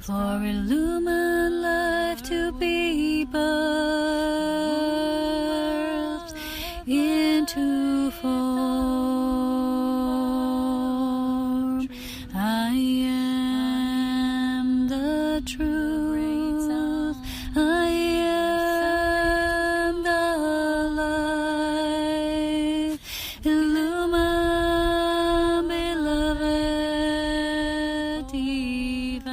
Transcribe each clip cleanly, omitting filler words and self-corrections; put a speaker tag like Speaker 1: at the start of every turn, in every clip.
Speaker 1: for illumined life to be birthed into form. I am the truth. I am the light. Illumined, beloved divine.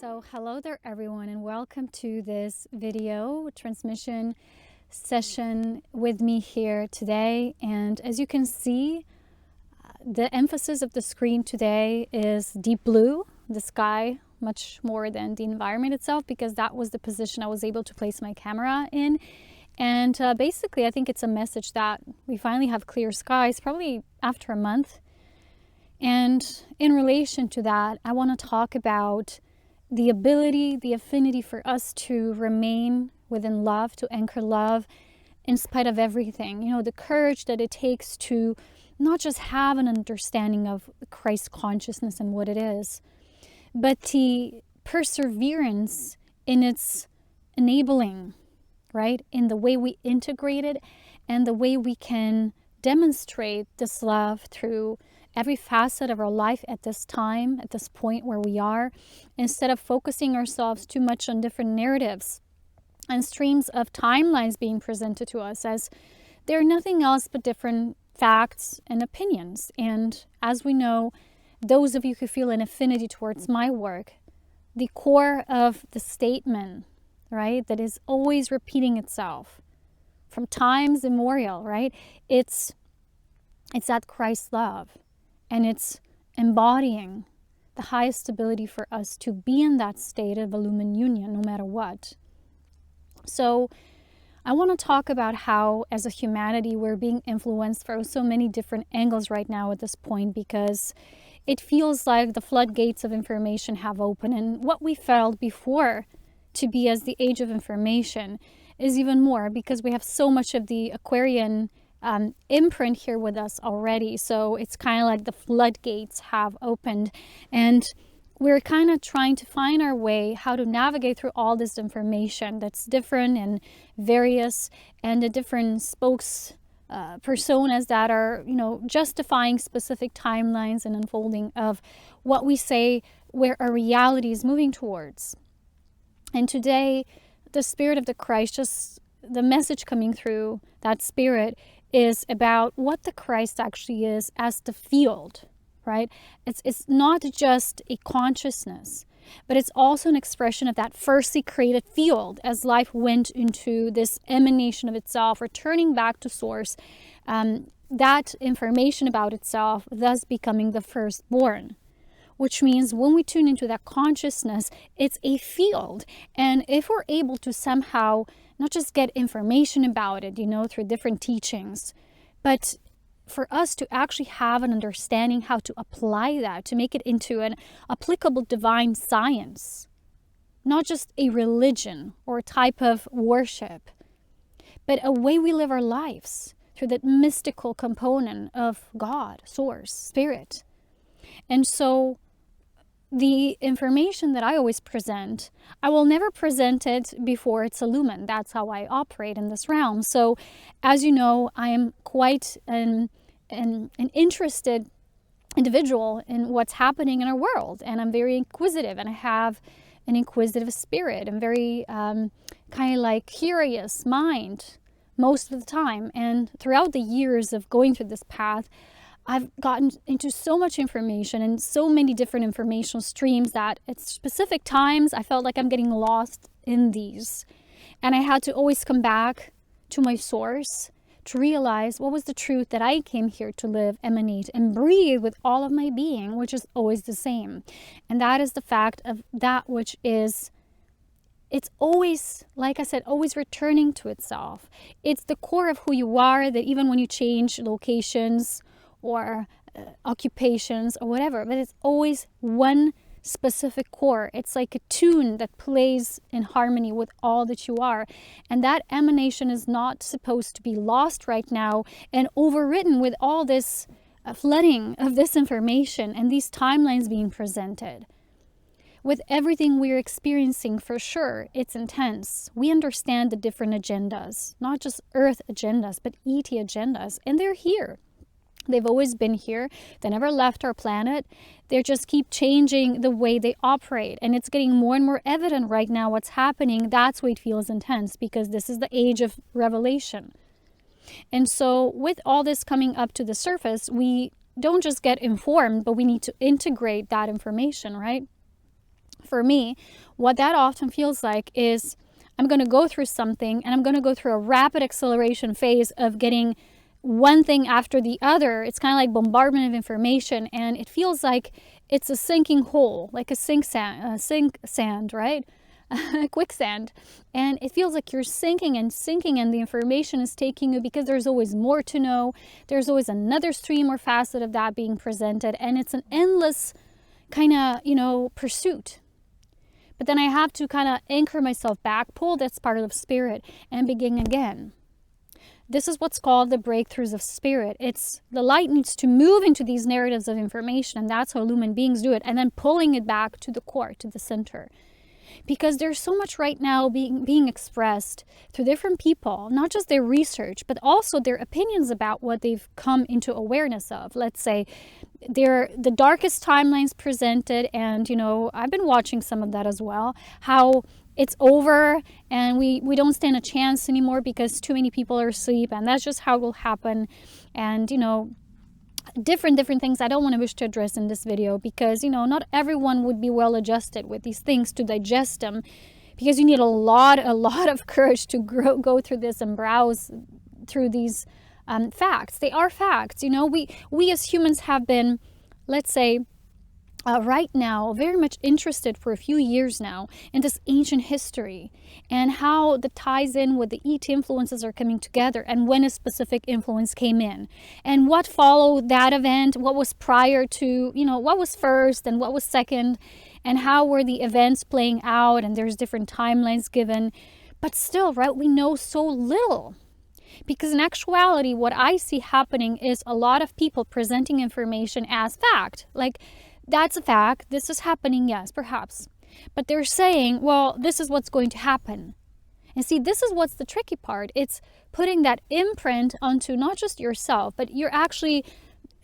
Speaker 2: So hello there everyone, and welcome to this video transmission session with me here today. And as you can see, the emphasis of the screen today is deep blue, the sky, much more than the environment itself, because that was the position I was able to place my camera in. And basically I think it's a message that we finally have clear skies, probably after a month. And in relation to that, I want to talk about the ability, the affinity for us to remain within love, to anchor love in spite of everything. You know, the courage that it takes to not just have an understanding of Christ consciousness and what it is, but the perseverance in its enabling, right? In the way we integrate it and the way we can demonstrate this love through every facet of our life at this time, at this point where we are, instead of focusing ourselves too much on different narratives and streams of timelines being presented to us, as they're nothing else but different facts and opinions. And as we know, those of you who feel an affinity towards my work, the core of the statement, right, that is always repeating itself from times immemorial, right? It's that Christ love. And it's embodying the highest ability for us to be in that state of illumined union, no matter what. So I want to talk about how, as a humanity, we're being influenced from so many different angles right now at this point, because it feels like the floodgates of information have opened. And what we felt before to be as the age of information is even more, because we have so much of the Aquarian imprint here with us already. So it's kind of like the floodgates have opened, and we're kind of trying to find our way how to navigate through all this information that's different and various, and the different personas that are, you know, justifying specific timelines and unfolding of what we say where our reality is moving towards. And today, the spirit of the Christ, just the message coming through that spirit, is about what the Christ actually is as the field, right? It's not just a consciousness, but it's also an expression of that firstly created field as life went into this emanation of itself, returning back to source, that information about itself, thus becoming the firstborn. Which means when we tune into that consciousness, it's a field. And if we're able to somehow not just get information about it, you know, through different teachings, but for us to actually have an understanding how to apply that, to make it into an applicable divine science, not just a religion or a type of worship, but a way we live our lives through that mystical component of God, source, spirit. And so the information that I always present, I will never present it before it's illumined. That's how I operate in this realm. So, as you know, I am quite an interested individual in what's happening in our world. And I'm very inquisitive, and I have an inquisitive spirit. I'm very kind of like curious mind most of the time. And throughout the years of going through this path, I've gotten into so much information and so many different informational streams that at specific times I felt like I'm getting lost in these. And I had to always come back to my source to realize what was the truth that I came here to live, emanate, and breathe with all of my being, which is always the same. And that is the fact of that which is, it's always, like I said, always returning to itself. It's the core of who you are, that even when you change locations or occupations or whatever, but it's always one specific core. It's like a tune that plays in harmony with all that you are. And that emanation is not supposed to be lost right now and overwritten with all this flooding of this information and these timelines being presented. With everything we're experiencing, for sure, it's intense. We understand the different agendas, not just Earth agendas, but ET agendas, and they're here. They've always been here. They never left our planet. They just keep changing the way they operate. And it's getting more and more evident right now what's happening. That's why it feels intense, because this is the age of revelation. And so with all this coming up to the surface, we don't just get informed, but we need to integrate that information, right? For me, what that often feels like is I'm going to go through something and I'm going to go through a rapid acceleration phase of getting one thing after the other. It's kind of like bombardment of information, and it feels like it's a sinking hole, like a sink sand, right? Quicksand. And it feels like you're sinking and sinking, and the information is taking you, because there's always more to know. There's always another stream or facet of that being presented, and it's an endless kind of, pursuit. But then I have to kind of anchor myself back, pull that spark of spirit, and begin again. This is what's called the breakthroughs of spirit. It's the light needs to move into these narratives of information, and that's how illumined beings do it, and then pulling it back to the core, to the center. Because there's so much right now being expressed through different people, not just their research, but also their opinions about what they've come into awareness of. Let's say they're the darkest timelines presented, and I've been watching some of that as well, how it's over and we don't stand a chance anymore because too many people are asleep, and that's just how it will happen. And different things I don't want to wish to address in this video, because not everyone would be well adjusted with these things to digest them, because you need a lot of courage to go through this and browse through these facts. They are facts. We as humans have been, let's say, right now very much interested for a few years now in this ancient history and how that ties in with the ET influences are coming together, and when a specific influence came in and what followed that event, what was prior to, what was first and what was second, and how were the events playing out, and there's different timelines given. But still, right, we know so little. Because in actuality, what I see happening is a lot of people presenting information as fact. Like, that's a fact. This is happening, yes, perhaps. But they're saying, well, this is what's going to happen. And see, this is what's the tricky part. It's putting that imprint onto not just yourself, but you're actually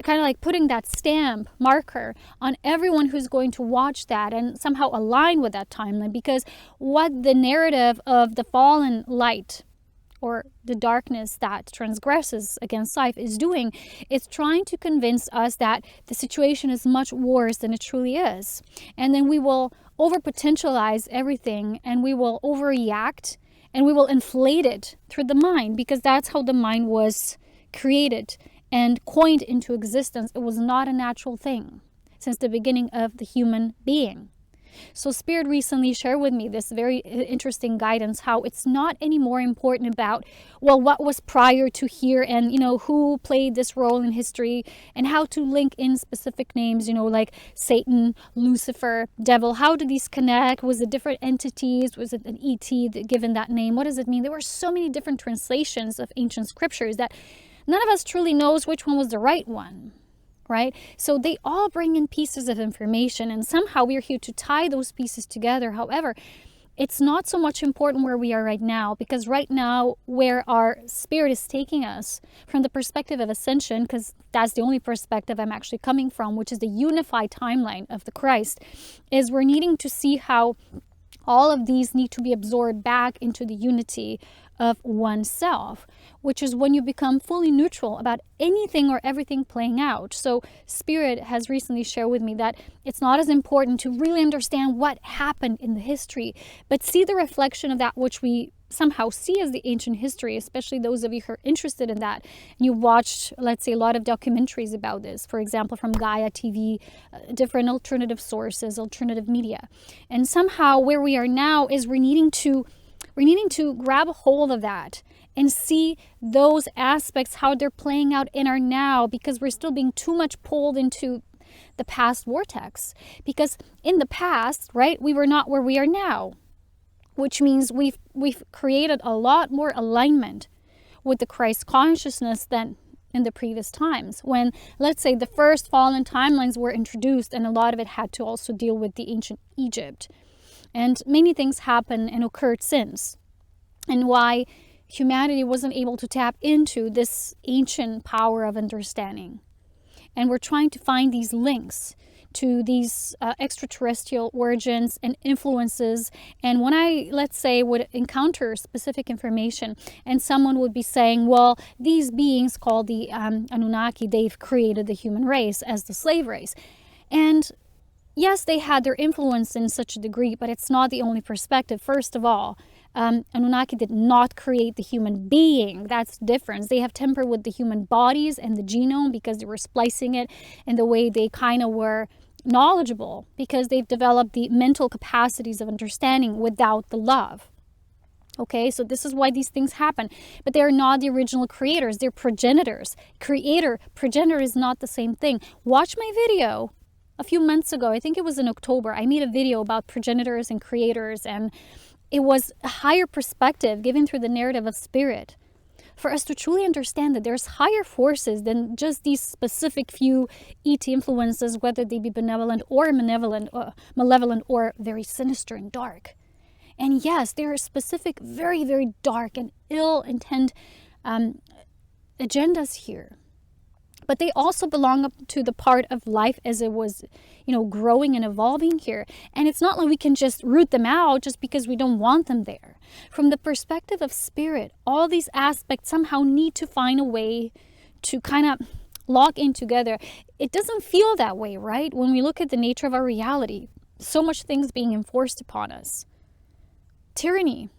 Speaker 2: kind of like putting that stamp marker on everyone who's going to watch that and somehow align with that timeline. Because what the narrative of the fallen light, or the darkness that transgresses against life, is doing, it's trying to convince us that the situation is much worse than it truly is. And then we will over-potentialize everything, and we will overreact, and we will inflate it through the mind, because that's how the mind was created and coined into existence. It was not a natural thing since the beginning of the human being. So Spirit recently shared with me this very interesting guidance, how it's not anymore important about, well, what was prior to here and, who played this role in history, and how to link in specific names, like Satan, Lucifer, devil. How do these connect? Was it different entities? Was it an ET given that name? What does it mean? There were so many different translations of ancient scriptures that none of us truly knows which one was the right one. Right? So they all bring in pieces of information, and somehow we're here to tie those pieces together. However, it's not so much important where we are right now, because right now where our spirit is taking us from the perspective of ascension, because that's the only perspective I'm actually coming from, which is the unified timeline of the Christ, is we're needing to see how all of these need to be absorbed back into the unity of oneself, which is when you become fully neutral about anything or everything playing out. So Spirit has recently shared with me that it's not as important to really understand what happened in the history, but see the reflection of that which we somehow see as the ancient history, especially those of you who are interested in that. And you watched, let's say, a lot of documentaries about this, for example, from Gaia TV, different alternative sources, alternative media. And somehow where we are now is we're needing to grab a hold of that and see those aspects, how they're playing out in our now, because we're still being too much pulled into the past vortex. Because in the past, right, we were not where we are now, which means we've created a lot more alignment with the Christ consciousness than in the previous times, when, let's say, the first fallen timelines were introduced, and a lot of it had to also deal with the ancient Egypt. And many things happened and occurred since, and why humanity wasn't able to tap into this ancient power of understanding. And we're trying to find these links to these extraterrestrial origins and influences. And when I, let's say, would encounter specific information, and someone would be saying, well, these beings called the Anunnaki, they've created the human race as the slave race. And yes, they had their influence in such a degree, but it's not the only perspective. First of all, Anunnaki did not create the human being. That's the difference. They have tempered with the human bodies and the genome because they were splicing it in the way they kind of were knowledgeable, because they've developed the mental capacities of understanding without the love. Okay, so this is why these things happen. But they are not the original creators. They're progenitors. Creator, progenitor is not the same thing. Watch my video a few months ago. I think it was in October. I made a video about progenitors and creators, and it was a higher perspective given through the narrative of spirit, for us to truly understand that there's higher forces than just these specific few ET influences, whether they be benevolent or malevolent or very sinister and dark. And yes, there are specific, very, very dark and ill-intent agendas here. But they also belong up to the part of life as it was, growing and evolving here. And it's not like we can just root them out just because we don't want them there. From the perspective of spirit, all these aspects somehow need to find a way to kind of lock in together. It doesn't feel that way, right? When we look at the nature of our reality, so much things being enforced upon us. Tyranny,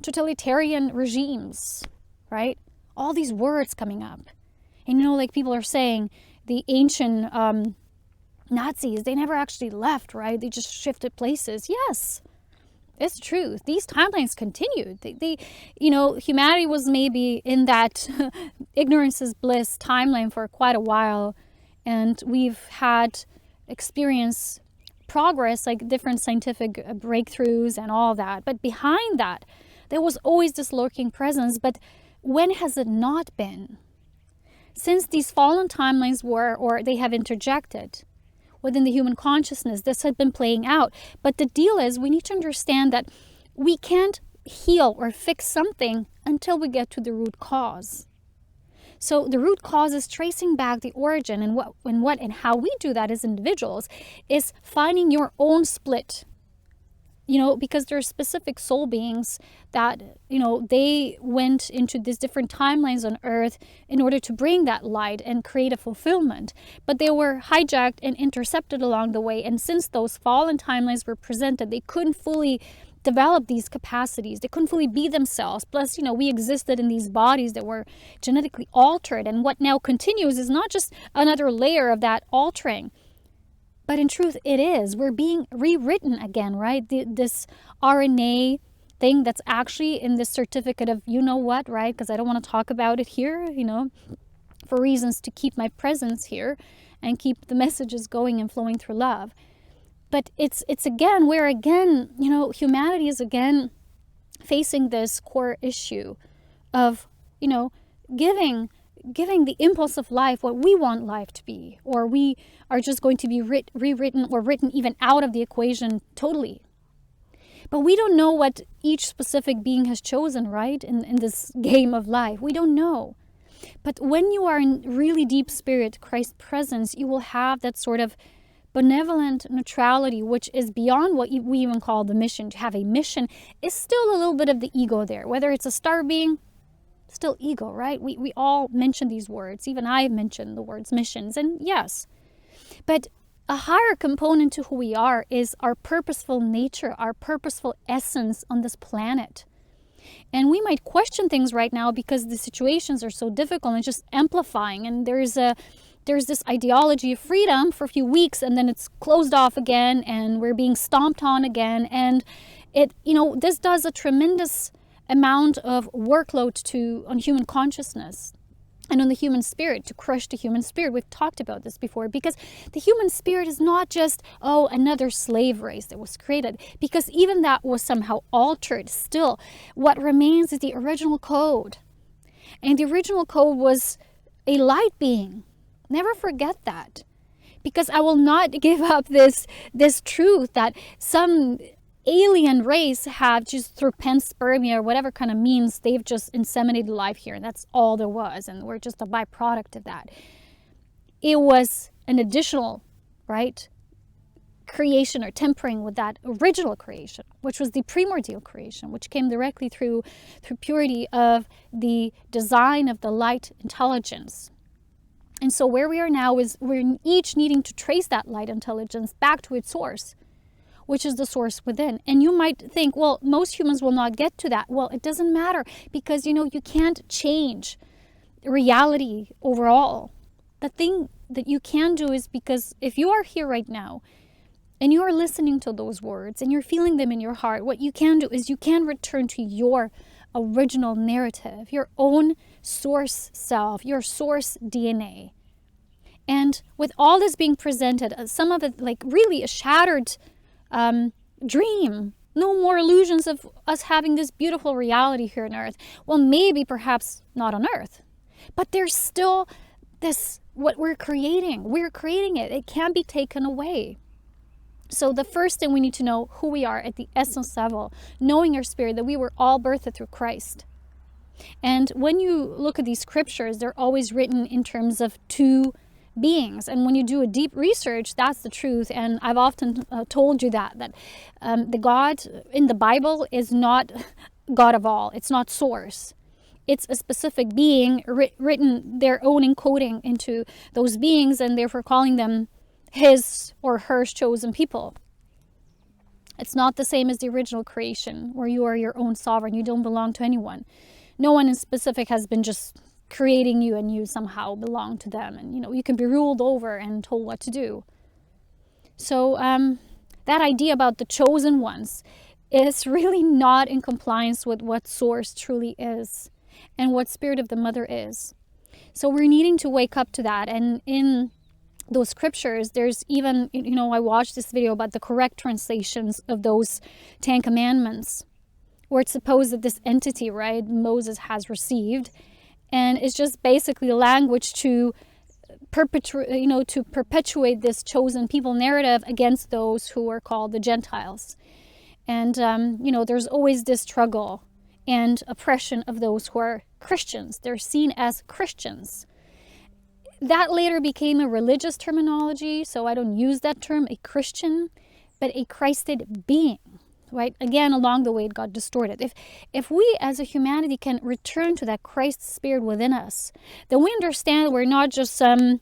Speaker 2: totalitarian regimes, right? All these words coming up. And like people are saying, the ancient Nazis, they never actually left, right? They just shifted places. Yes, it's true. These timelines continued. They humanity was maybe in that ignorance is bliss timeline for quite a while. And we've had experienced progress, like different scientific breakthroughs and all that. But behind that, there was always this lurking presence. But when has it not been? Since these fallen timelines were, or they have interjected within the human consciousness, this had been playing out. But the deal is, we need to understand that we can't heal or fix something until we get to the root cause. So the root cause is tracing back the origin, and what and how we do that as individuals is finding your own split. Because there are specific soul beings that, they went into these different timelines on earth in order to bring that light and create a fulfillment. But they were hijacked and intercepted along the way. And since those fallen timelines were presented, they couldn't fully develop these capacities. They couldn't fully be themselves. Plus, we existed in these bodies that were genetically altered. And what now continues is not just another layer of that altering, but in truth, it is. We're being rewritten again, right? This RNA thing that's actually in this certificate of right? Because I don't want to talk about it here, for reasons to keep my presence here and keep the messages going and flowing through love. But it's again, where again, humanity is again facing this core issue of, giving the impulse of life what we want life to be, or we are just going to be rewritten or written even out of the equation totally. But we don't know what each specific being has chosen, right? In this game of life, we don't know. But when you are in really deep spirit, Christ presence, you will have that sort of benevolent neutrality, which is beyond what we even call the mission. To have a mission is still a little bit of the ego there, whether it's a star being, still ego, right? We all mention these words. Even I mentioned the words missions. And yes, but a higher component to who we are is our purposeful nature, our purposeful essence on this planet. And we might question things right now because the situations are so difficult and just amplifying. And there's this ideology of freedom for a few weeks, and then it's closed off again, and we're being stomped on again. And this does a tremendous amount of workload on human consciousness. and on the human spirit, to crush the human spirit. We've talked about this before, because the human spirit is not just, oh, another slave race that was created, because even that was somehow altered. Still, what remains is the original code. And the original code was a light being. Never forget that. Because I will not give up this truth that some alien race have, just through panspermia or whatever kind of means, they've just inseminated life here, and that's all there was, and we're just a byproduct of that. It was an additional, right, creation or tempering with that original creation, which was the primordial creation, which came directly through purity of the design of the light intelligence. And so where we are now is we're each needing to trace that light intelligence back to its source, which is the source within. And you might think, well, most humans will not get to that. Well, it doesn't matter, because, you can't change reality overall. The thing that you can do is, because if you are here right now and you are listening to those words and you're feeling them in your heart, what you can do is you can return to your original narrative, your own source self, your source DNA. And with all this being presented, some of it like really a shattered dream, no more illusions of us having this beautiful reality here on earth. Well, maybe perhaps not on earth, but there's still this, what we're creating it. It can't be taken away. So the first thing we need to know who we are at the essence level, knowing our spirit, that we were all birthed through Christ. And when you look at these scriptures, they're always written in terms of two beings. And when you do a deep research, that's the truth. And I've often told you that the God in the Bible is not God of all. It's not source. It's a specific being written their own encoding into those beings, and therefore calling them his or her chosen people. It's not the same as the original creation, where you are your own sovereign. You don't belong to anyone. No one in specific has been just creating you, and you somehow belong to them, and you can be ruled over and told what to do. So that idea about the chosen ones is really not in compliance with what source truly is and what spirit of the mother is. So we're needing to wake up to that. And in those scriptures, there's even, I watched this video about the correct translations of those 10 commandments, where it's supposed that this entity, right, Moses has received, and it's just basically language to perpetuate this chosen people narrative against those who are called the Gentiles. And there's always this struggle and oppression of those who are Christians. They're seen as Christians. That later became a religious terminology, so I don't use that term, a Christian, but a Christed being. Right? Again, along the way, it got distorted. If we as a humanity can return to that Christ spirit within us, then we understand we're not just some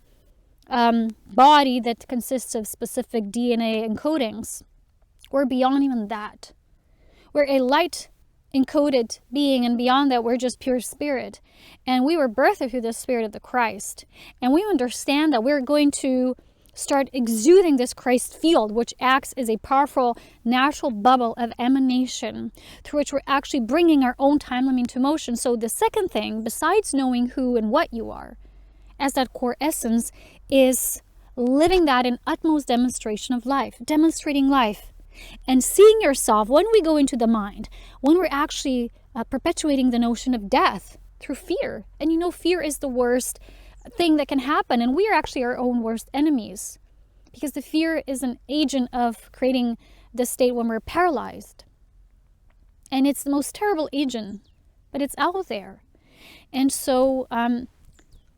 Speaker 2: body that consists of specific DNA encodings. We're beyond even that. We're a light encoded being, and beyond that, we're just pure spirit. And we were birthed through the spirit of the Christ. And we understand that we're going to start exuding this Christ field, which acts as a powerful natural bubble of emanation through which we're actually bringing our own time limit into motion. So the second thing, besides knowing who and what you are as that core essence, is living that in utmost demonstration of life, demonstrating life, and seeing yourself. When we go into the mind, when we're actually perpetuating the notion of death through fear, and fear is the worst thing that can happen, and we are actually our own worst enemies, because the fear is an agent of creating the state when we're paralyzed, and it's the most terrible agent, but it's out there. And so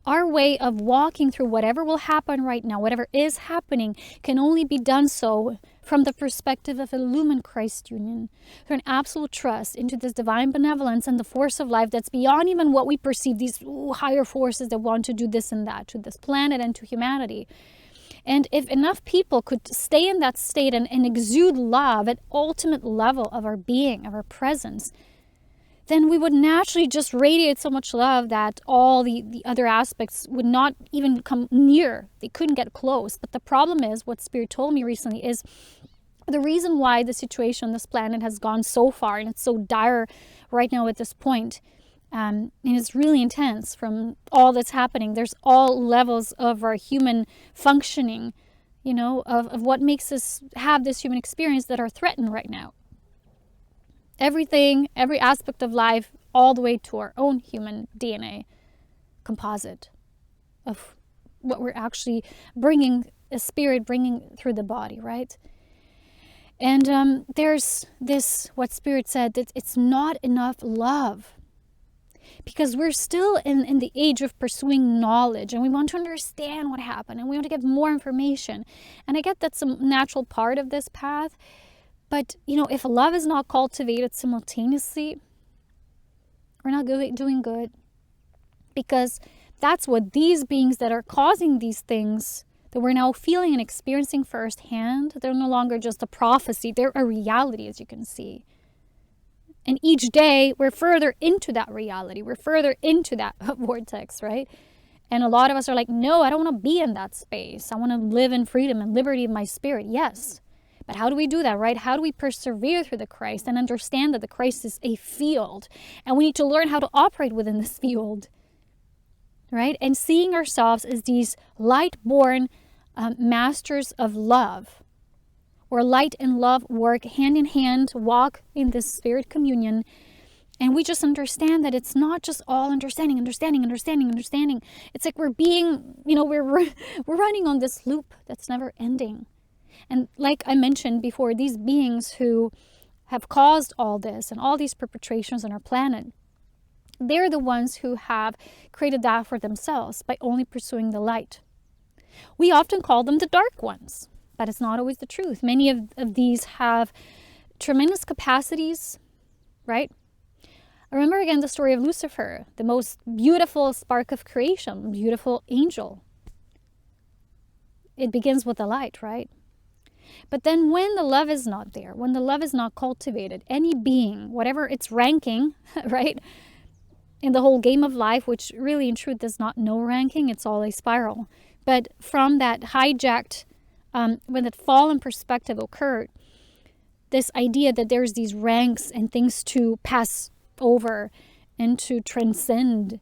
Speaker 2: our way of walking through whatever will happen right now, whatever is happening, can only be done so from the perspective of illumined Christ union, through an absolute trust into this divine benevolence and the force of life that's beyond even what we perceive, these higher forces that want to do this and that to this planet and to humanity. And if enough people could stay in that state and exude love at ultimate level of our being, of our presence, then we would naturally just radiate so much love that all the other aspects would not even come near. They couldn't get close. But the problem is, what Spirit told me recently is, the reason why the situation on this planet has gone so far, and it's so dire right now at this point, And it's really intense from all that's happening. There's all levels of our human functioning, of what makes us have this human experience that are threatened right now. Everything, every aspect of life, all the way to our own human DNA composite of what we're actually bringing, a spirit bringing through the body, right? And there's this, what Spirit said, that it's not enough love. Because we're still in the age of pursuing knowledge, and we want to understand what happened, and we want to get more information. And I get that's a natural part of this path. But, if love is not cultivated simultaneously, we're not doing good. Because that's what these beings that are causing these things that we're now feeling and experiencing firsthand, they're no longer just a prophecy. They're a reality, as you can see. And each day, we're further into that reality. We're further into that vortex, right? And a lot of us are like, no, I don't want to be in that space. I want to live in freedom and liberty of my spirit. Yes. But how do we do that, right? How do we persevere through the Christ and understand that the Christ is a field? And we need to learn how to operate within this field, right? And seeing ourselves as these light-born masters of love, where light and love work hand in hand, walk in this spirit communion. And we just understand that it's not just all understanding. It's like we're being, we're running on this loop that's never ending. And like I mentioned before, these beings who have caused all this and all these perpetrations on our planet, they're the ones who have created that for themselves by only pursuing the light. We often call them the dark ones, but it's not always the truth. Many of these have tremendous capacities, right? I remember again the story of Lucifer, the most beautiful spark of creation, beautiful angel. It begins with the light, right? But then when the love is not there, when the love is not cultivated, any being, whatever its ranking, right, in the whole game of life, which really in truth does not know ranking, it's all a spiral. But from that hijacked, when that fallen perspective occurred, this idea that there's these ranks and things to pass over and to transcend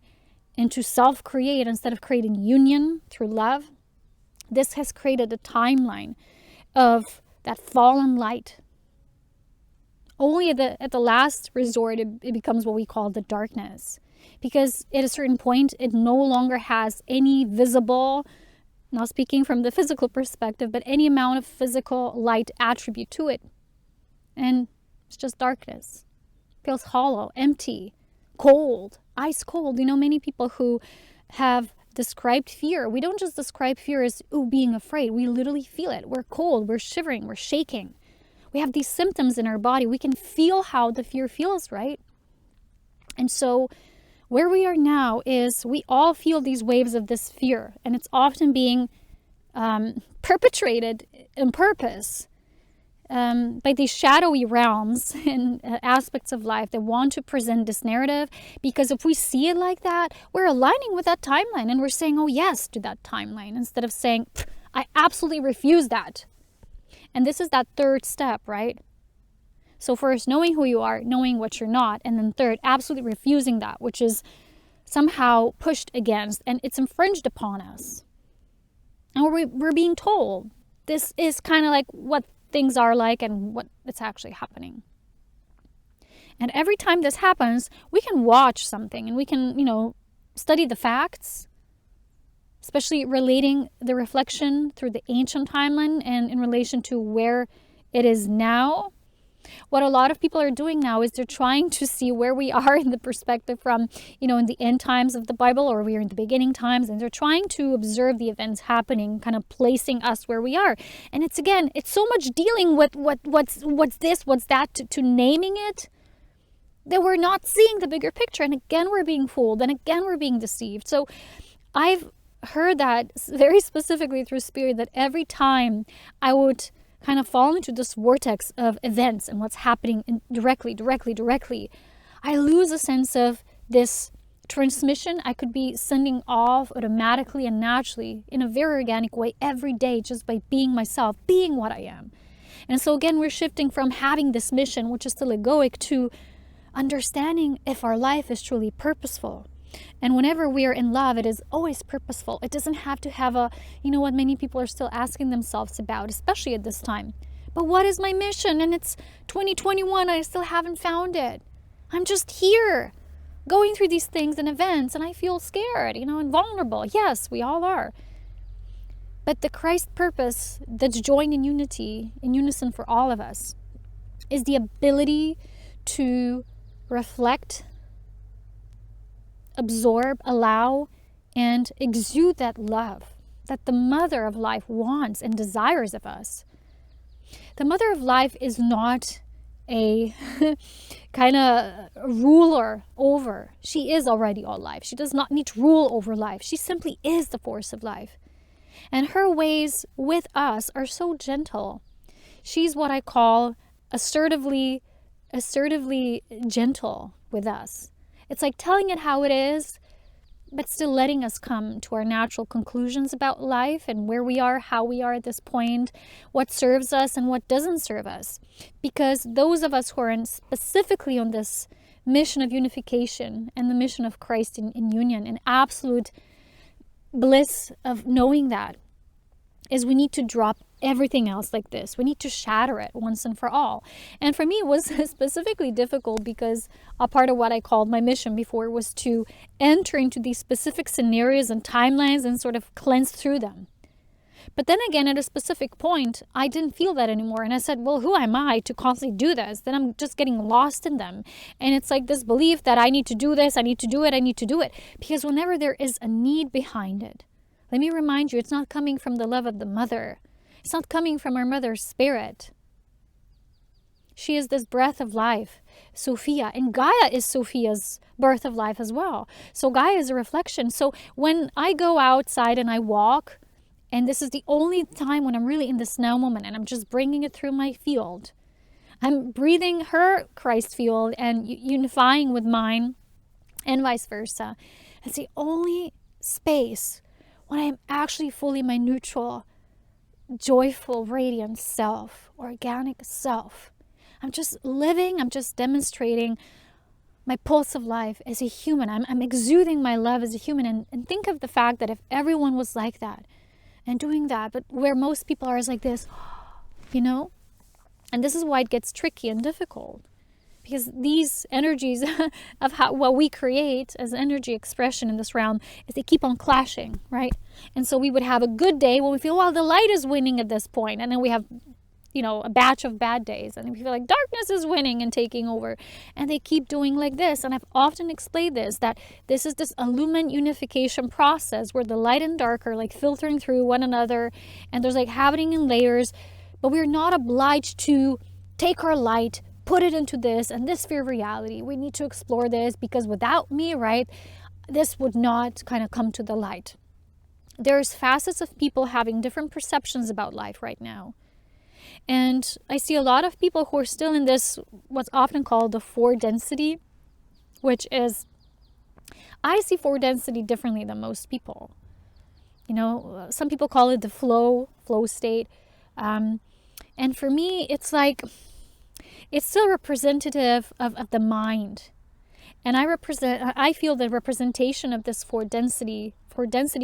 Speaker 2: and to self-create instead of creating union through love, this has created a timeline of that fallen light. Only at the last resort, it becomes what we call the darkness. Because at a certain point, it no longer has any visible, not speaking from the physical perspective, but any amount of physical light attribute to it. And it's just darkness. It feels hollow, empty, cold, ice cold. Many people who have described fear, we don't just describe fear as being afraid. We literally feel it. We're cold, we're shivering, we're shaking. We have these symptoms in our body. We can feel how the fear feels, right? And so where we are now is we all feel these waves of this fear, and it's often being perpetrated on purpose by these shadowy realms and aspects of life that want to present this narrative, because if we see it like that, we're aligning with that timeline and we're saying, oh yes, to that timeline, instead of saying, I absolutely refuse that. And this is that third step, right? So first, knowing who you are, knowing what you're not, and then third, absolutely refusing that, which is somehow pushed against and it's infringed upon us. And we're being told this is kind of like what things are like and what it's actually happening. And every time this happens, we can watch something and we can, study the facts, especially relating the reflection through the ancient timeline and in relation to where it is now. What a lot of people are doing now is they're trying to see where we are in the perspective from, in the end times of the Bible, or we are in the beginning times, and they're trying to observe the events happening, kind of placing us where we are. And it's so much dealing with what's this, what's that, to naming it, that we're not seeing the bigger picture. And again, we're being fooled, and again, we're being deceived. So I've heard that very specifically through Spirit, that every time I would kind of fall into this vortex of events and what's happening directly, I lose a sense of this transmission I could be sending off automatically and naturally in a very organic way every day, just by being myself, being what I am. And so again, we're shifting from having this mission, which is still egoic, to understanding if our life is truly purposeful. And whenever we are in love, it is always purposeful. It doesn't have to have a, what many people are still asking themselves about, especially at this time. But what is my mission? And it's 2021, I still haven't found it. I'm just here, going through these things and events, and I feel scared, and vulnerable. Yes, we all are. But the Christ purpose that's joined in unity, in unison for all of us, is the ability to reflect, absorb, allow, and exude that love that the Mother of Life wants and desires of us. The Mother of Life is not a kind of ruler over. She is already all life. She does not need to rule over life. She simply is the force of life. And her ways with us are so gentle. She's what I call assertively gentle with us. It's like telling it how it is, but still letting us come to our natural conclusions about life and where we are, how we are at this point, what serves us and what doesn't serve us. Because those of us who are specifically on this mission of unification and the mission of Christ in union, in absolute bliss of knowing that, is we need to drop everything else like this. We need to shatter it once and for all. And for me, it was specifically difficult because a part of what I called my mission before was to enter into these specific scenarios and timelines and sort of cleanse through them. But then again, at a specific point, I didn't feel that anymore. And I said, well, who am I to constantly do this? Then I'm just getting lost in them. And it's like this belief that I need to do this, I need to do it, I need to do it. Because whenever there is a need behind it, let me remind you, it's not coming from the love of the mother. It's not coming from our mother's spirit. She is this breath of life, Sophia. And Gaia is Sophia's birth of life as well. So Gaia is a reflection. So when I go outside and I walk, and this is the only time when I'm really in this now moment and I'm just bringing it through my field, I'm breathing her Christ field and unifying with mine and vice versa. It's the only space when I am actually fully my neutral, joyful, radiant self, organic self. I'm just living, I'm just demonstrating my pulse of life as a human. I'm exuding my love as a human. And think of the fact that if everyone was like that and doing that, but where most people are is like this, and this is why it gets tricky and difficult. Because these energies of what we create as energy expression in this realm is they keep on clashing, right? And so we would have a good day when we feel, well, the light is winning at this point. And then we have, a batch of bad days. And we feel like darkness is winning and taking over. And they keep doing like this. And I've often explained this, that this is this illumined unification process where the light and dark are like filtering through one another. And there's like happening in layers. But we're not obliged to take our light, put it into this and this sphere of reality. We need to explore this because without me, right, this would not kind of come to the light. There's facets of people having different perceptions about life right now. And I see a lot of people who are still in this, what's often called the 4 density, which is, I see 4 density differently than most people. Some people call it the flow state. And for me, it's like, it's still representative of the mind. And I feel the representation of this 4 density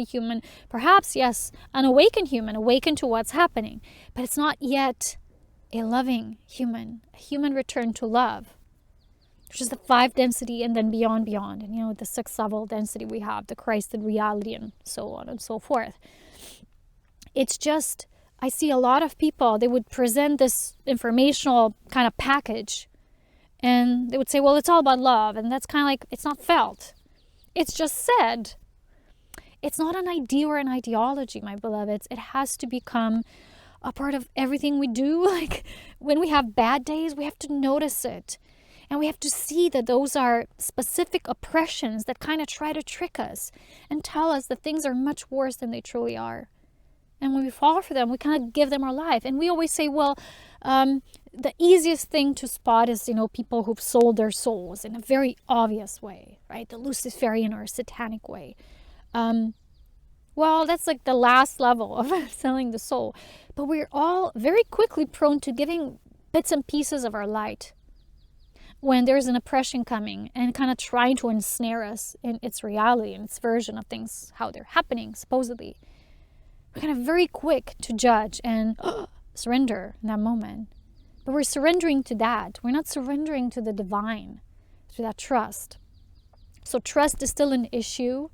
Speaker 2: human, perhaps, yes, an awakened human, awakened to what's happening, but it's not yet a loving human, a human returned to love, which is the 5 density and then beyond, and the 6th level density we have, the Christed reality and so on and so forth. It's just, I see a lot of people, they would present this informational kind of package and they would say, well, it's all about love. And that's kind of like, it's not felt. It's just said. It's not an idea or an ideology, my beloveds. It has to become a part of everything we do. Like when we have bad days, we have to notice it. And we have to see that those are specific oppressions that kind of try to trick us and tell us that things are much worse than they truly are. And when we fall for them, we kind of give them our life. And we always say, well, the easiest thing to spot is, people who've sold their souls in a very obvious way, right? The Luciferian or satanic way. Well, that's like the last level of selling the soul. But we're all very quickly prone to giving bits and pieces of our light when there's an oppression coming and kind of trying to ensnare us in its reality and its version of things, how they're happening, supposedly. We're kind of very quick to judge and surrender in that moment. But we're surrendering to that. We're not surrendering to the divine, to that trust. So trust is still an issue.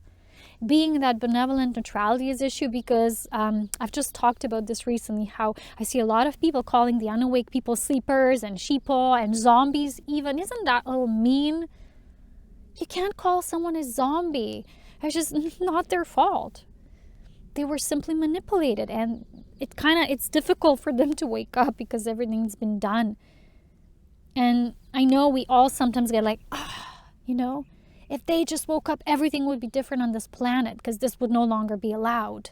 Speaker 2: Being that benevolent neutrality is issue because I've just talked about this recently, how I see a lot of people calling the unawake people sleepers and sheeple and zombies even. Isn't that a little mean? You can't call someone a zombie. It's just not their fault. They were simply manipulated, and it's difficult for them to wake up because everything's been done. And I know we all sometimes get like, if they just woke up, everything would be different on this planet because this would no longer be allowed.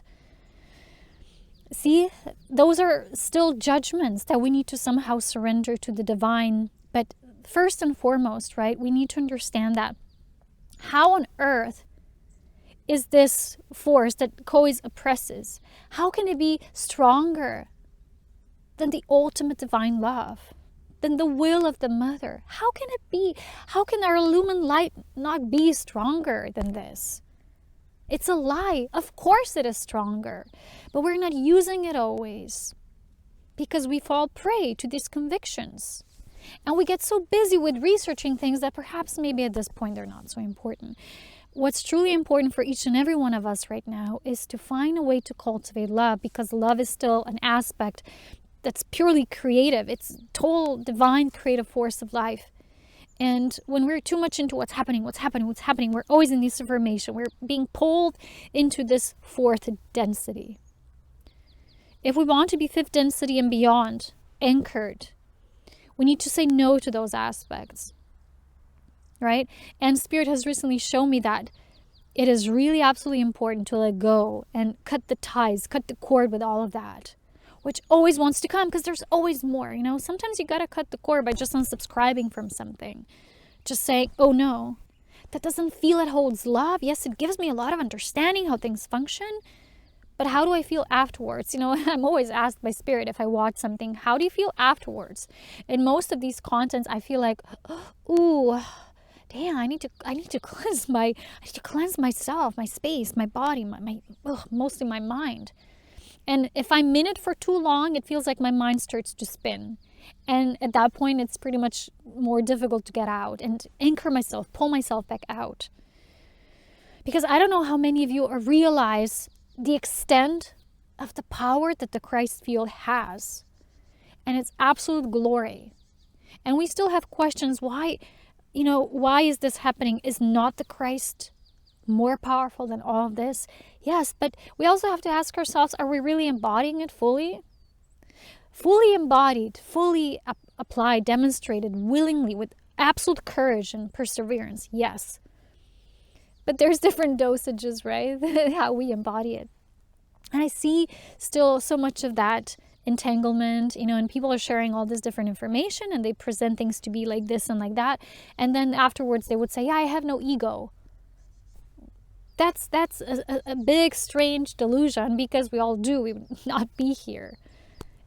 Speaker 2: See, those are still judgments that we need to somehow surrender to the divine. But first and foremost, right, we need to understand that how on earth is this force that always oppresses, how can it be stronger than the ultimate divine love? Than the will of the mother? How can it be? How can our illumined light not be stronger than this? It's a lie. Of course it is stronger, but we're not using it always because we fall prey to these convictions. And we get so busy with researching things that perhaps maybe at this point they're not so important. What's truly important for each and every one of us right now is to find a way to cultivate love, because love is still an aspect that's purely creative. It's total divine creative force of life. And when we're too much into what's happening, we're always in this information. We're being pulled into this fourth density. If we want to be fifth density and beyond, anchored, we need to say no to those aspects, right? And Spirit has recently shown me that it is really absolutely important to let go and cut the ties, cut the cord with all of that, which always wants to come because there's always more. Sometimes you got to cut the cord by just unsubscribing from something. Just saying, oh no, that doesn't feel it holds love. Yes, it gives me a lot of understanding how things function, but how do I feel afterwards? I'm always asked by Spirit if I watch something, how do you feel afterwards? In most of these contents, I feel like, ooh, damn, I need to cleanse myself, my space, my body, mostly my mind. And if I'm in it for too long, it feels like my mind starts to spin. And at that point, it's pretty much more difficult to get out and anchor myself, pull myself back out. Because I don't know how many of you realize the extent of the power that the Christ field has. And it's absolute glory. And we still have questions, why is this happening? Is not the Christ more powerful than all of this? Yes, but we also have to ask ourselves, are we really embodying it fully? Fully embodied, fully applied, demonstrated willingly with absolute courage and perseverance, yes. But there's different dosages, right? How we embody it. And I see still so much of that entanglement, and people are sharing all this different information and they present things to be like this and like that. And then afterwards they would say, yeah, I have no ego. That's a big, strange delusion, because we all do. We would not be here.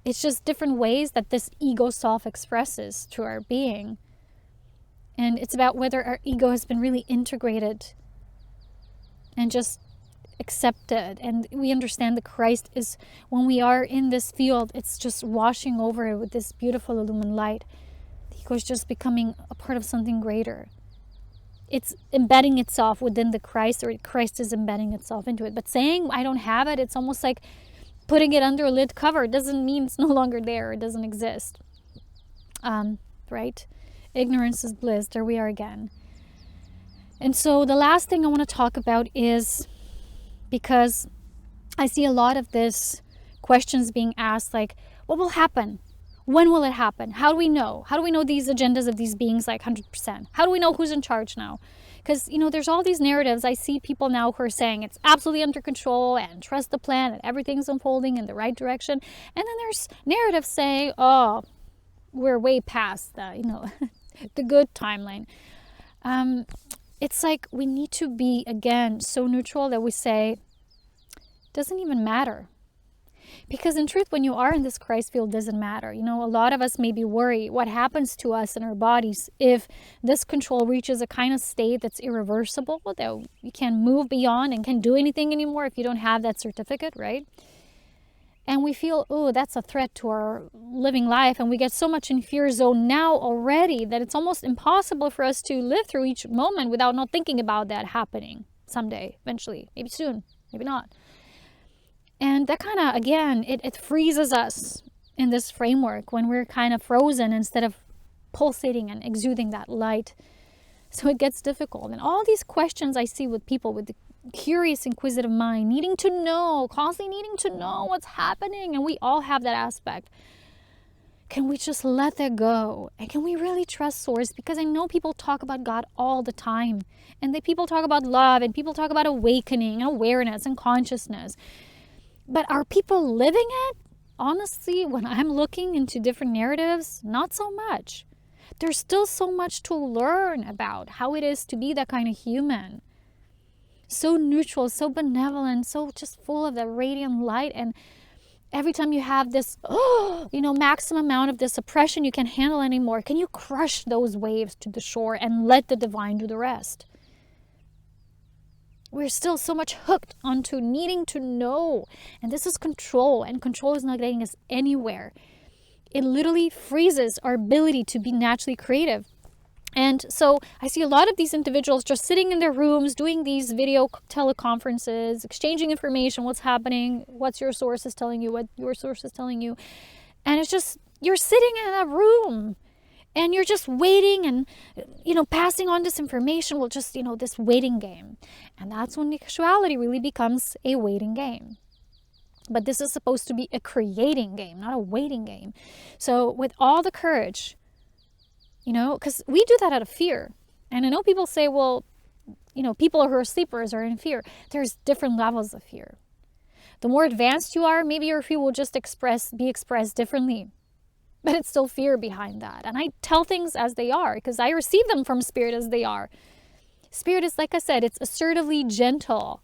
Speaker 2: It's just different ways that this ego self expresses to our being. And it's about whether our ego has been really integrated and just accepted. And we understand that Christ is, when we are in this field, it's just washing over it with this beautiful illumined light. The ego is just becoming a part of something greater. It's embedding itself within the Christ, or Christ is embedding itself into it. But saying I don't have it, it's almost like putting it under a lid cover. It doesn't mean it's no longer there. It doesn't exist. Right? Ignorance is bliss. There we are again. And so the last thing I want to talk about is, because I see a lot of this questions being asked, like, what will happen? When will it happen? How do we know? How do we know these agendas of these beings like 100%? How do we know who's in charge now? Because, there's all these narratives. I see people now who are saying it's absolutely under control and trust the plan and everything's unfolding in the right direction. And then there's narratives saying, oh, we're way past the, the good timeline. It's like we need to be, again, so neutral that we say, it doesn't even matter. Because in truth, when you are in this Christ field, it doesn't matter. A lot of us maybe worry what happens to us in our bodies if this control reaches a kind of state that's irreversible, that you can't move beyond and can't do anything anymore if you don't have that certificate, right? And we feel, oh, that's a threat to our living life. And we get so much in fear zone now already that it's almost impossible for us to live through each moment without not thinking about that happening someday, eventually, maybe soon, maybe not. And that kind of, again, it freezes us in this framework when we're kind of frozen instead of pulsating and exuding that light. So it gets difficult. And all these questions I see with people with the curious, inquisitive mind, needing to know, constantly needing to know what's happening. And we all have that aspect. Can we just let that go? And can we really trust Source? Because I know people talk about God all the time. And people talk about love, and people talk about awakening and awareness and consciousness. But are people living it? Honestly, when I'm looking into different narratives, not so much. There's still so much to learn about how it is to be that kind of human. So neutral, so benevolent, so just full of that radiant light. And every time you have this, maximum amount of this oppression you can't handle anymore, can you crush those waves to the shore and let the divine do the rest? We're still so much hooked onto needing to know. And this is control. And control is not getting us anywhere. It literally freezes our ability to be naturally creative. And so I see a lot of these individuals just sitting in their rooms, doing these video teleconferences, exchanging information, what's happening, what's your source is telling you, what your source is telling you. And it's just, you're sitting in a room and you're just waiting and, passing on this information. Well, just, this waiting game. And that's when actuality really becomes a waiting game. But this is supposed to be a creating game, not a waiting game. So with all the courage, because we do that out of fear. And I know people say, well, people who are sleepers are in fear. There's different levels of fear. The more advanced you are, maybe your fear will just be expressed differently. But it's still fear behind that. And I tell things as they are because I receive them from Spirit as they are. Spirit is, like I said, it's assertively gentle.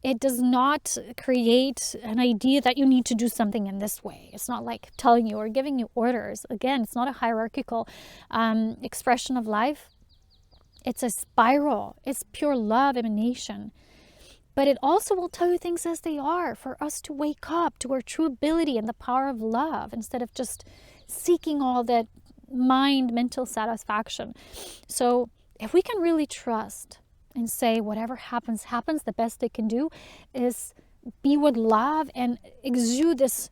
Speaker 2: It does not create an idea that you need to do something in this way. It's not like telling you or giving you orders. Again, it's not a hierarchical expression of life. It's a spiral. It's pure love emanation. But it also will tell you things as they are for us to wake up to our true ability and the power of love instead of just seeking all that mental satisfaction. So if we can really trust and say whatever happens, the best they can do is be with love and exude this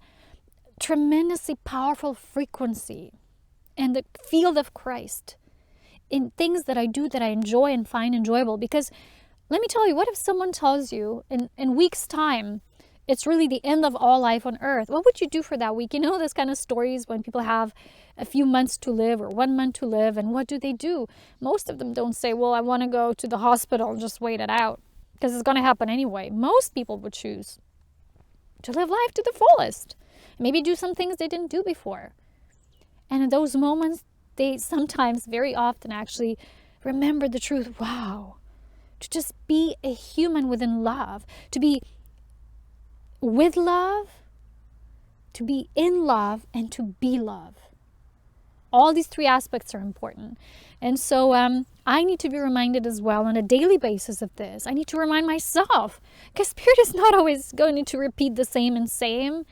Speaker 2: tremendously powerful frequency and the field of Christ in things that I do that I enjoy and find enjoyable. Because let me tell you, what if someone tells you in weeks' time, it's really the end of all life on earth? What would you do for that week? Those kind of stories when people have a few months to live or 1 month to live, and what do? Most of them don't say, well, I want to go to the hospital and just wait it out because it's going to happen anyway. Most people would choose to live life to the fullest. Maybe do some things they didn't do before. And in those moments, they sometimes, very often actually, remember the truth. Wow. To just be a human within love, to be with love, to be in love, and to be love. All these three aspects are important. And so I need to be reminded as well on a daily basis of this. I need to remind myself, because Spirit is not always going to repeat the same.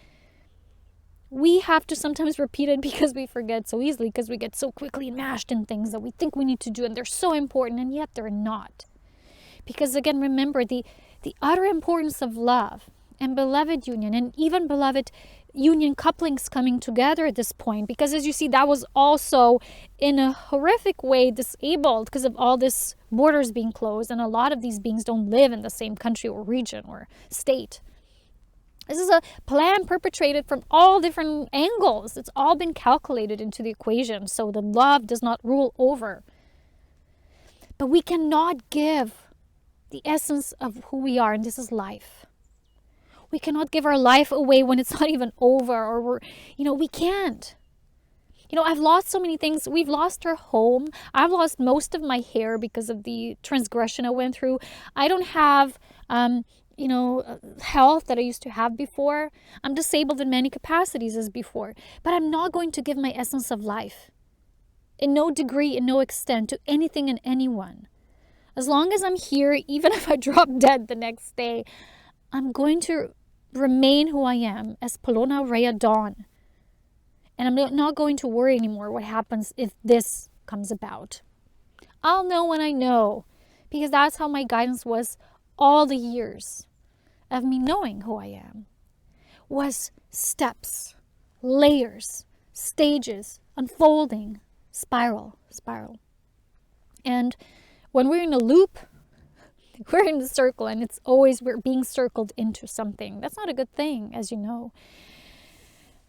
Speaker 2: We have to sometimes repeat it because we forget so easily, because we get so quickly enmeshed in things that we think we need to do, and they're so important, and yet they're not. Because again, remember the utter importance of love and beloved union, and even beloved union couplings coming together at this point. Because as you see, that was also in a horrific way disabled because of all this borders being closed, and a lot of these beings don't live in the same country or region or state. This is a plan perpetrated from all different angles. It's all been calculated into the equation, so the love does not rule over. But we cannot give the essence of who we are, and this is life. We cannot give our life away when it's not even over, or we can't. I've lost so many things. We've lost our home. I've lost most of my hair because of the transgression I went through. I don't have health that I used to have before. I'm disabled in many capacities as before, but I'm not going to give my essence of life in no degree, in no extent, to anything and anyone. As long as I'm here, even if I drop dead the next day, I'm going to remain who I am as Polona, Aurea, Dawn. And I'm not going to worry anymore what happens if this comes about. I'll know when I know, because that's how my guidance was all the years of me knowing who I am. Was steps, layers, stages, unfolding, spiral. And when we're in a loop, we're in the circle, and it's always we're being circled into something. That's not a good thing, as you know.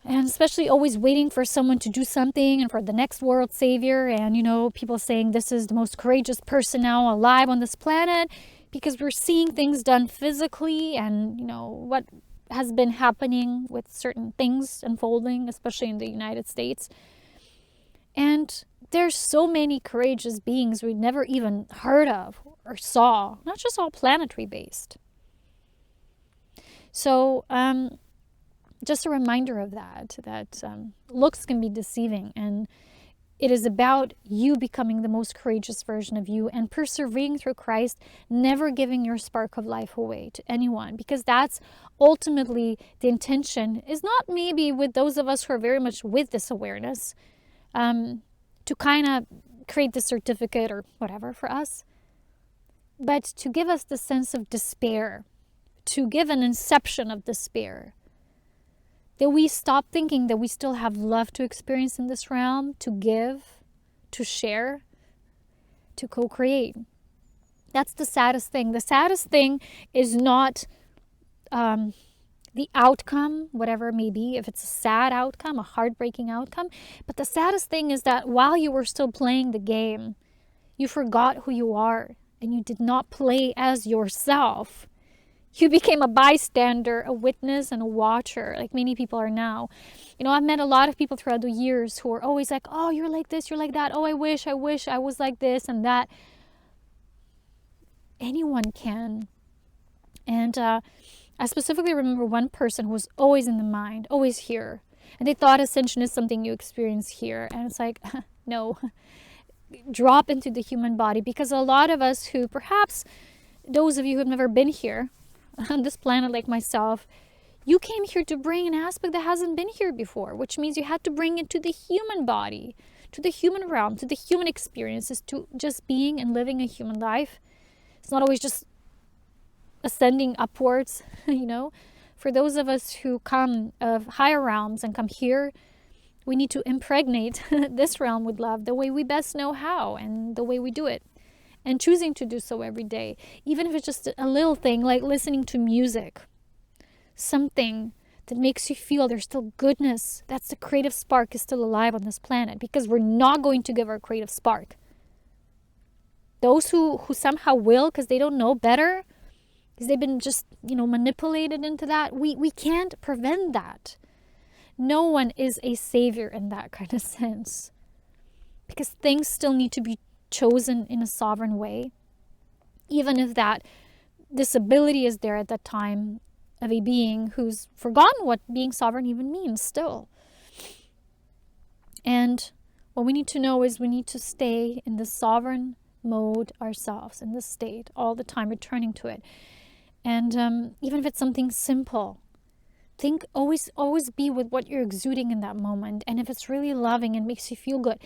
Speaker 2: And especially always waiting for someone to do something and for the next world savior. And, people saying this is the most courageous person now alive on this planet, because we're seeing things done physically and, what has been happening with certain things unfolding, especially in the United States. And there's so many courageous beings we never even heard of or saw, not just all planetary based. So, just a reminder of that looks can be deceiving, and it is about you becoming the most courageous version of you and persevering through Christ, never giving your spark of life away to anyone, because that's ultimately the intention. Is not maybe with those of us who are very much with this awareness, to kind of create the certificate or whatever for us, but to give us the sense of despair, to give an inception of despair, that we stop thinking that we still have love to experience in this realm, to give, to share, to co-create. That's the saddest thing. The saddest thing is not the outcome, whatever it may be, if it's a sad outcome, a heartbreaking outcome. But the saddest thing is that while you were still playing the game, you forgot who you are and you did not play as yourself. You became a bystander, a witness, and a watcher, like many people are now. I've met a lot of people throughout the years who are always like, oh, you're like this, you're like that. Oh, I wish I was like this and that. Anyone can. And I specifically remember one person who was always in the mind, always here. And they thought ascension is something you experience here. And it's like, no, drop into the human body. Because a lot of us who, perhaps those of you who have never been here on this planet like myself, you came here to bring an aspect that hasn't been here before, which means you had to bring it to the human body, to the human realm, to the human experiences, to just being and living a human life. It's not always just ascending upwards, For those of us who come of higher realms and come here, we need to impregnate this realm with love the way we best know how and the way we do it. And choosing to do so every day, even if it's just a little thing like listening to music, something that makes you feel there's still goodness, that's the creative spark is still alive on this planet, because we're not going to give our creative spark. Those who somehow will, because they don't know better, because they've been just, manipulated into that, we can't prevent that. No one is a savior in that kind of sense, because things still need to be chosen in a sovereign way, even if that disability is there at that time of a being who's forgotten what being sovereign even means still. And what we need to know is we need to stay in the sovereign mode ourselves, in this state all the time, returning to it. And even if it's something simple, think always be with what you're exuding in that moment. And if it's really loving and makes you feel good,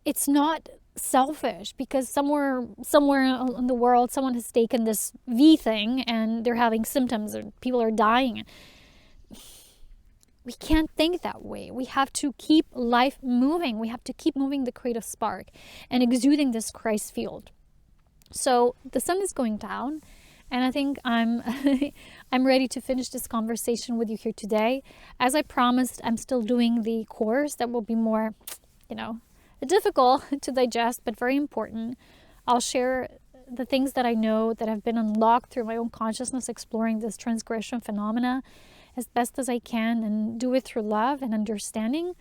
Speaker 2: it's not selfish, because somewhere in the world someone has taken this V thing and they're having symptoms or people are dying. We can't think that way. We have to keep life moving. We have to keep moving the creative spark and exuding this Christ field. So the sun is going down, and I think I'm ready to finish this conversation with you here today. As I promised, I'm still doing the course that will be more, difficult to digest, but very important. I'll share the things that I know that have been unlocked through my own consciousness, exploring this transgression phenomena as best as I can, and do it through love and understanding.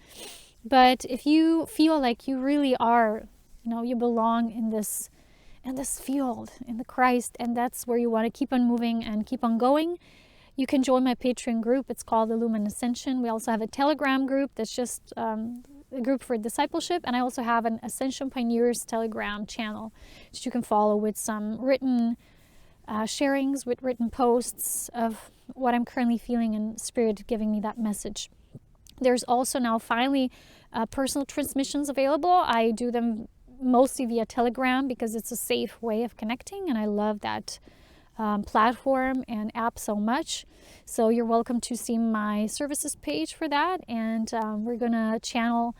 Speaker 2: But if you feel like you really are, you belong in this in this field, in the Christ, and that's where you want to keep on moving and keep on going, you can join my Patreon group. It's called Illumined Ascension. We also have a Telegram group that's just a group for discipleship, and I also have an Ascension Pioneers Telegram channel that you can follow with some written sharings, with written posts of what I'm currently feeling and Spirit giving me that message. There's also now finally personal transmissions available. I do them mostly via Telegram because it's a safe way of connecting, and I love that platform and app so much. So you're welcome to see my services page for that, and we're gonna channel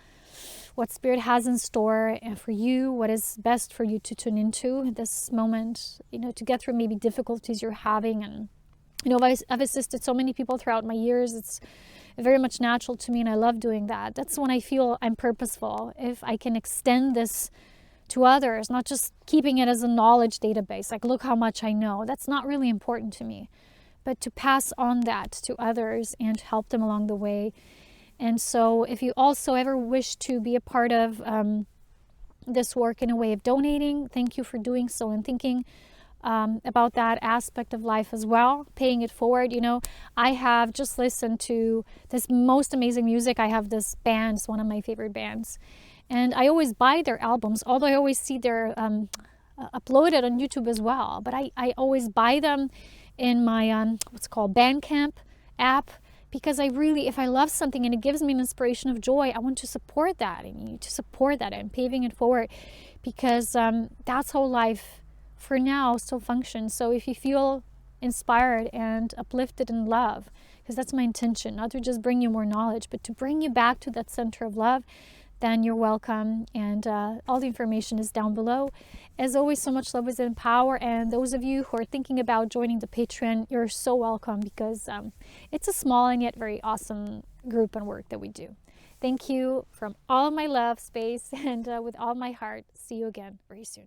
Speaker 2: what Spirit has in store for you, what is best for you to tune into at this moment, to get through maybe difficulties you're having. And I've assisted so many people throughout my years. It's very much natural to me, and I love doing that. That's when I feel I'm purposeful. If I can extend this to others, not just keeping it as a knowledge database, like look how much I know. That's not really important to me, but to pass on that to others and help them along the way. And so if you also ever wish to be a part of this work in a way of donating, thank you for doing so and thinking about that aspect of life as well, paying it forward. I have just listened to this most amazing music. I have this band, it's one of my favorite bands, and I always buy their albums, although I always see they're uploaded on YouTube as well. But I always buy them in my what's called Bandcamp app, because if I love something and it gives me an inspiration of joy, I want to support that. I need to support that and paving it forward, because that's how life for now still functions. So if you feel inspired and uplifted in love, because that's my intention, not to just bring you more knowledge, but to bring you back to that center of love, then you're welcome. And all the information is down below. As always, so much love is in power. And those of you who are thinking about joining the Patreon, you're so welcome, because it's a small and yet very awesome group and work that we do. Thank you from all of my love, space, and with all my heart. See you again very soon.